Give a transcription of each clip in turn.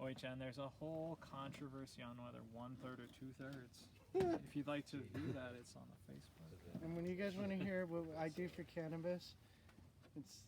OHN. There's a whole controversy on whether 1/3 or 2/3. If you'd like to view that, it's on the Facebook. And when you guys want to hear what I do for cannabis, it's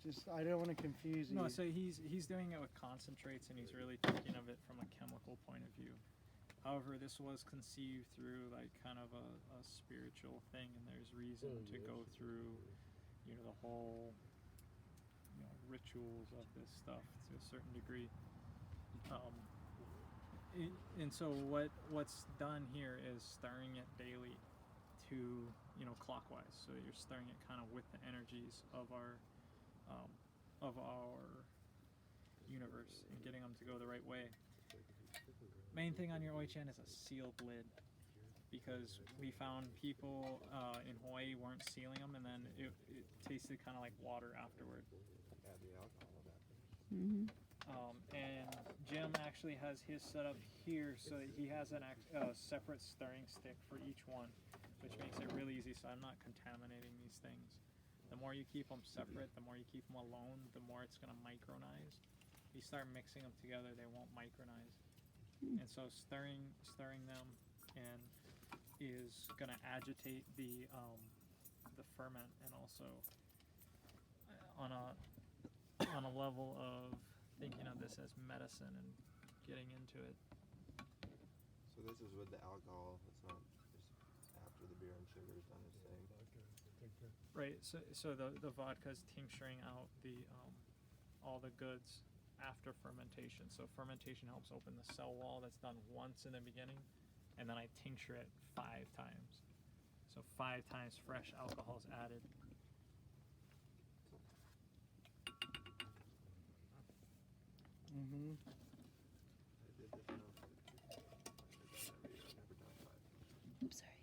just, I don't want to confuse you. No, so he's doing it with concentrates, and he's really thinking of it from a chemical point of view. However, this was conceived through like kind of a spiritual thing, and there's reason to go through, you know, the whole, you know, rituals of this stuff to a certain degree. And so what's done here is stirring it daily to, you know, clockwise. So you're stirring it kind of with the energies of our universe and getting them to go the right way. Main thing on your OHN is a sealed lid, because we found people in Hawaii weren't sealing them, and then it tasted kind of like water afterward. Add the alcohol back. And Jim actually has his set up here, so that he has a separate stirring stick for each one, which makes it really easy, so I'm not contaminating these things. The more you keep them separate, the more you keep them alone, the more it's going to micronize. If you start mixing them together, they won't micronize. And so stirring them and is going to agitate the ferment, and also on a level of thinking of this as medicine and getting into it. So this is with the alcohol. It's not just after the beer and sugar is done its thing. Right. So the vodka is tincturing out the all the goods after fermentation. So fermentation helps open the cell wall. That's done once in the beginning, and then I tincture it 5 times. So 5 times fresh alcohol is added. Mm-hmm. I did this now. I've never done 5. Oops, sorry.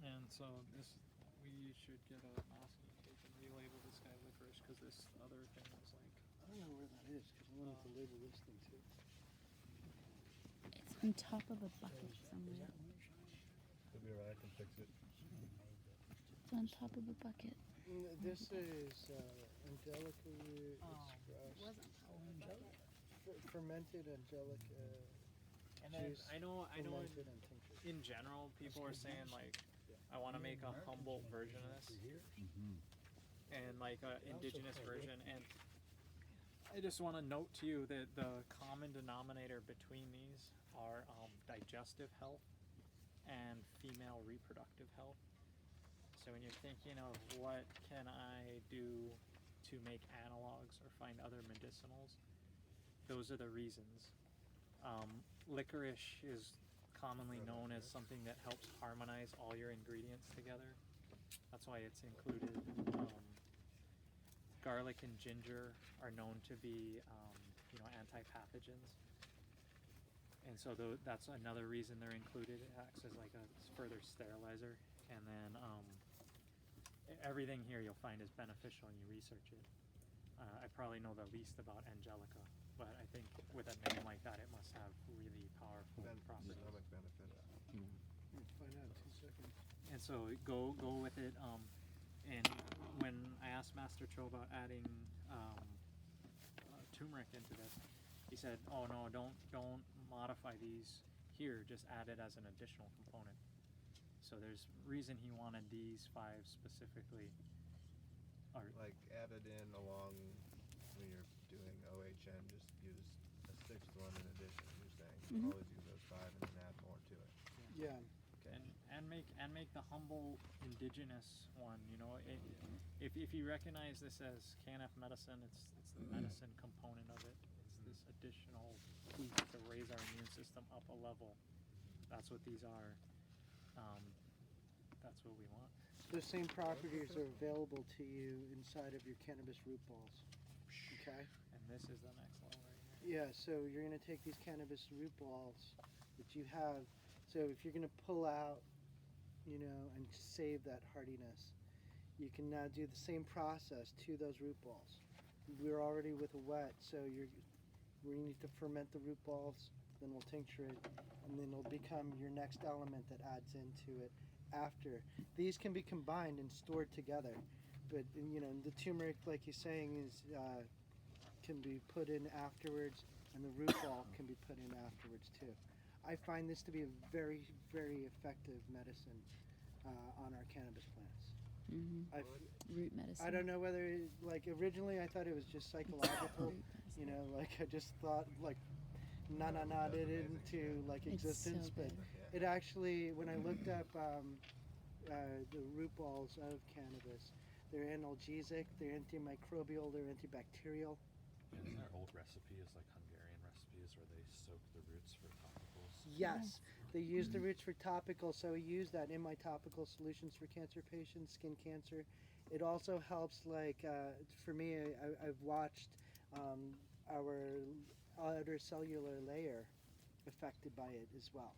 And so this, we should get a masking tape and relabel this guy licorice, because this other thing was like, I don't know where that is, because I wanted to label this thing too. It's on top of a bucket somewhere. It'll be alright, I can fix it. It's on top of a bucket. This is angelica root. Fermented angelica and then juice. I know fermented and tinctured. in general, people are saying like, I want to make a Humboldt version of this, and like an indigenous version. And I just want to note to you that the common denominator between these are digestive health and female reproductive health. So when you're thinking of what can I do to make analogs or find other medicinals, those are the reasons. Licorice is commonly known as something that helps harmonize all your ingredients together. That's why it's included. Garlic and ginger are known to be, anti-pathogens. And so that's another reason they're included. It acts as like a further sterilizer. And then everything here you'll find is beneficial when you research it. I probably know the least about angelica, but I think with a name like that, it must have really powerful properties. Stomach benefits. We'll find out in 2 seconds. And so go with it. And when I asked Master Cho about adding turmeric into this, he said, "Oh no, don't modify these here. Just add it as an additional component." So there's reason he wanted these 5 specifically. Or Like added in along when you're doing OHN, just use a 6th one in addition. You're saying always use those 5 and then add more to it. Yeah. Okay. and make the humble indigenous one. You know, if you recognize this as KNF medicine, it's the medicine component of it. It's this additional tweak to raise our immune system up a level. That's what these are. That's what we want. The same properties are available to you inside of your cannabis root balls. Okay? And this is the next level right here. Yeah, so you're going to take these cannabis root balls that you have. So if you're going to pull out, and save that hardiness, you can now do the same process to those root balls. We're already with a wet, so we need to ferment the root balls, then we'll tincture it, and then it'll become your next element that adds into it after. These can be combined and stored together, but the turmeric, like you're saying, is can be put in afterwards, and the root ball can be put in afterwards too. I find this to be a very, very effective medicine on our cannabis plants. Mm-hmm. I've, Root medicine. I don't know whether, like, originally I thought it was just psychological, Root medicine. you know, like I just thought, like, it into, like, It's existence, so but good. Yeah. it actually, when I looked up the root balls of cannabis, they're analgesic, they're antimicrobial, they're antibacterial. And isn't there old recipes, like Hungarian recipes, where they soak the roots for topicals? Yes, they use the roots for topical, so I use that in my topical solutions for cancer patients, skin cancer. It also helps, like, for me, I've watched our outer cellular layer affected by it as well.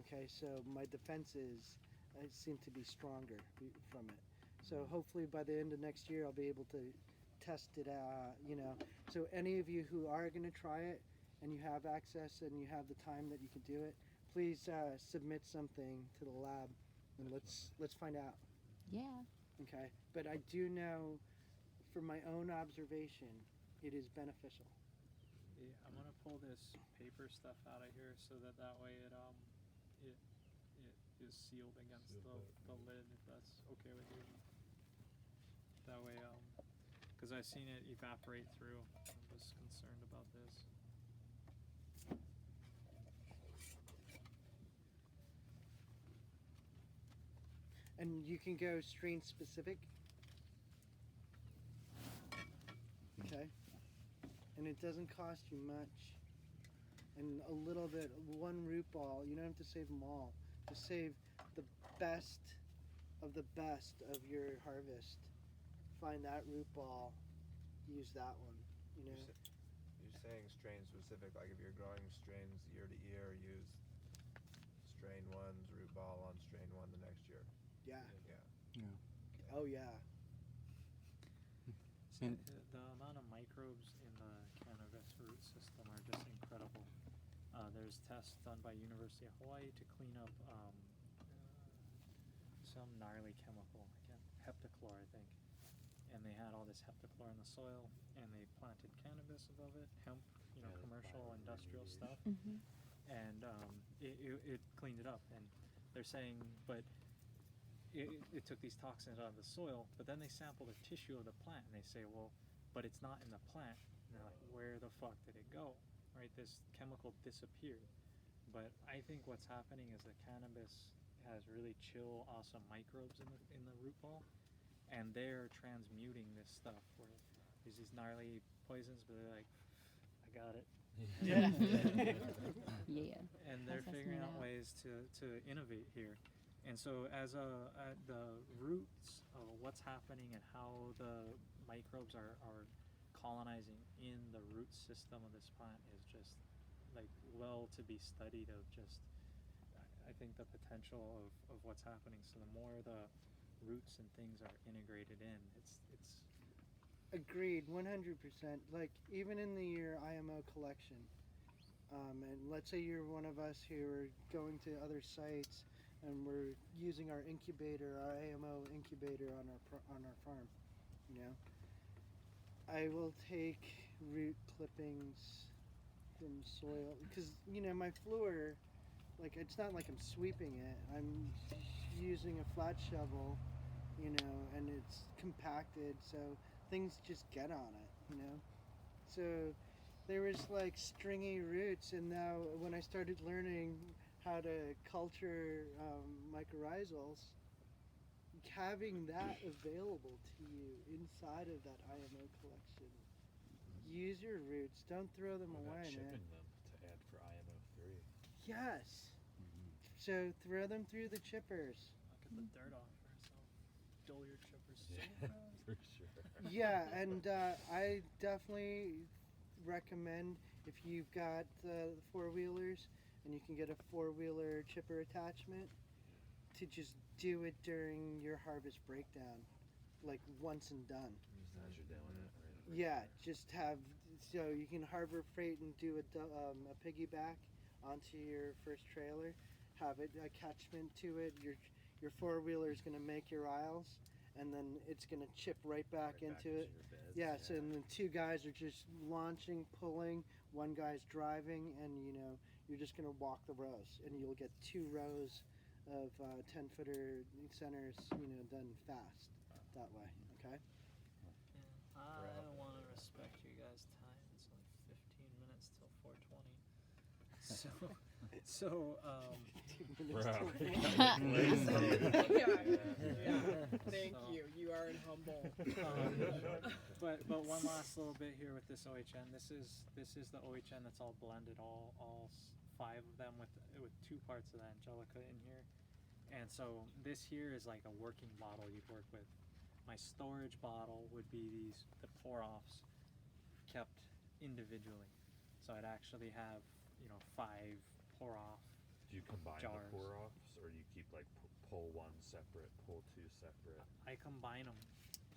Okay, so my defenses seem to be stronger from it. So hopefully by the end of next year, I'll be able to test it out, you know. So any of you who are going to try it and you have access and you have the time that you can do it, please submit something to the lab and let's find out. Yeah. Okay, but I do know from my own observation, it is beneficial. Yeah, I'm gonna pull this paper stuff out of here so that way it is sealed against Sealed the lid, if that's okay with you. That way, because I've seen it evaporate through. I'm just concerned about this. And you can go strain specific. Okay. And it doesn't cost you much. And a little bit, one root ball, you don't have to save them all. Just save the best of your harvest. Find that root ball, use that one, you know. You're saying strain specific, like if you're growing strains year to year, use strain one's root ball on strain one the next year. Yeah. Yeah. Oh yeah. So the amount of microbes in the cannabis root system are just incredible. There's tests done by University of Hawaii to clean up some gnarly chemical, again, heptachlor, I think. And they had all this heptachlor in the soil, and they planted cannabis above it, hemp, you know, Yeah, commercial, industrial stuff, Mm-hmm. and it cleaned it up. And they're saying, but it took these toxins out of the soil, but then they sample the tissue of the plant, and they say, well, but it's not in the plant. And they're like, where the fuck did it go? Right, this chemical disappeared. But I think what's happening is the cannabis has really chill, awesome microbes in the root ball, and they're transmuting this stuff where there's these gnarly poisons, but they're like, I got it. Yeah. And they're Processing figuring it out out. ways to innovate here. And so as the roots of what's happening and how the microbes are colonizing in the root system of this plant is just like well to be studied of just I think the potential of what's happening. So the more the roots and things are integrated in, it's Agreed, 100%. Like, even in your IMO collection, and let's say you're one of us who are going to other sites and we're using our incubator, our IMO incubator on our farm, you know, I will take root clippings from soil because, you know, my floor, like, it's not like I'm sweeping it. I'm using a flat shovel, you know, and it's compacted, so things just get on it, you know. So there was like stringy roots, and now when I started learning how to culture mycorrhizals, having that available to you inside of that IMO collection, use your roots. Don't throw them What about away, man. chipping them to add for IMO3? Yes. So throw them through the chippers. I'll get the dirt off first. I'll dull your chippers so Yeah, fast. for sure. Yeah, and I definitely recommend if you've got four-wheelers and you can get a four-wheeler chipper attachment to just do it during your harvest breakdown, like once and done. As you're doing it, right? Yeah, just have so you can harbor freight and do a piggyback onto your first trailer. Have it attachment to it. Your four-wheeler is going to make your aisles, and then it's going to chip right back into it. your beds. Yeah, so and the two guys are just launching, pulling. one guy's driving, and you're just gonna walk the rows, and you'll get 2 rows of 10-footer centers, done fast that way. Okay. I want to respect you guys' time. It's only 15 minutes till 4:20. Thank So- you. You are humble. But one last little bit here with this OHN. This is the OHN that's all blended, all 5 of them with 2 parts of the Angelica in here. And so this here is like a working bottle you'd work with. My storage bottle would be the pour-offs kept individually. So I'd actually have 5 pour-off. Do you combine Jars. the pour-offs, or you keep like pull 1 separate, pull 2 separate? I combine them,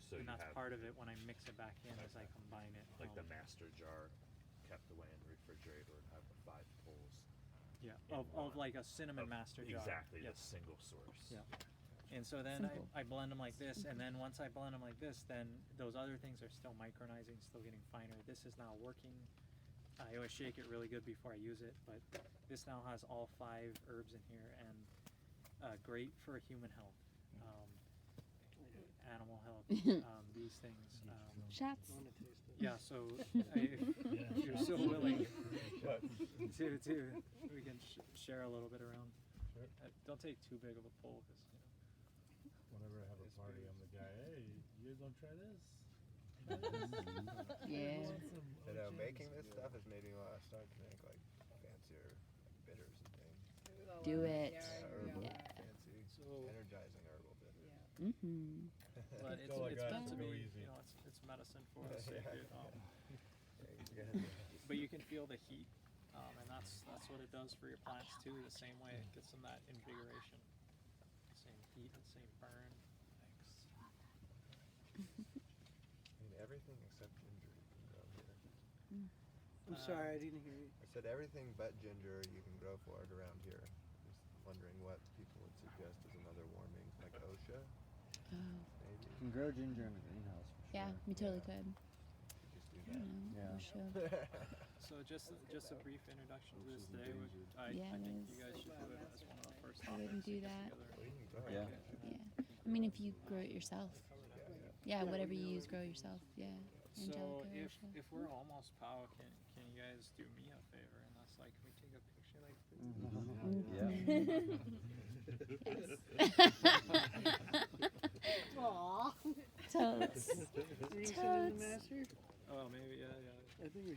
So and you that's have part of it when I mix it back in. Is I combine it. like the master jar kept away in the refrigerator would have the 5 pulls. Yeah, in of one. like a cinnamon Of- master jar. Exactly, Yes. the single source. Yeah. And so then Simple. I blend them like this, and then once I blend them like this, then those other things are still micronizing, still getting finer. This is now working. I always shake it really good before I use it, but this now has all 5 herbs in here, and great for human health, animal health, these things. Shots. I want to taste it. Yeah, so if you're so willing to we can share a little bit around. Sure. Don't take too big of a pull, because Whenever I have a It's party, pretty- I'm the guy. Hey, you guys want to try this? Yeah. Making this stuff has made me start to make like fancier like bitters and things. Do it. Herbal, Yeah. fancy, So, energizing herbal bitters. Mm-hmm. but That's all I it's got, meant to go be, easy. it's medicine for us. Yeah. But you can feel the heat, and that's what it does for your plants too. The same way it gets them that invigoration, same heat and same burn. Everything except ginger you can grow here. I'm sorry, I didn't hear you. I said everything but ginger you can grow for it around here. Just wondering what people would suggest as another warming, like OSHA, Oh. maybe. You can grow ginger in a greenhouse for sure. Yeah, we totally could. Just do I don't know. Yeah. OSHA. So just a brief introduction to this Which is today. endangered. I Yeah, it think is. you guys should do it as one of the first I topics wouldn't do to get that. together. Well, you can grow Yeah. it. Yeah. I mean, if you grow it yourself. Yeah, Yeah, whatever we you know use, it. grow yourself. Yeah. So Angelica, if OSHA. we're almost pow, can you guys do me a favor? And that's like, can we take a picture like this? Yeah. Aw. Totes. Were you sending the Totes. master? Oh, maybe, yeah. I think we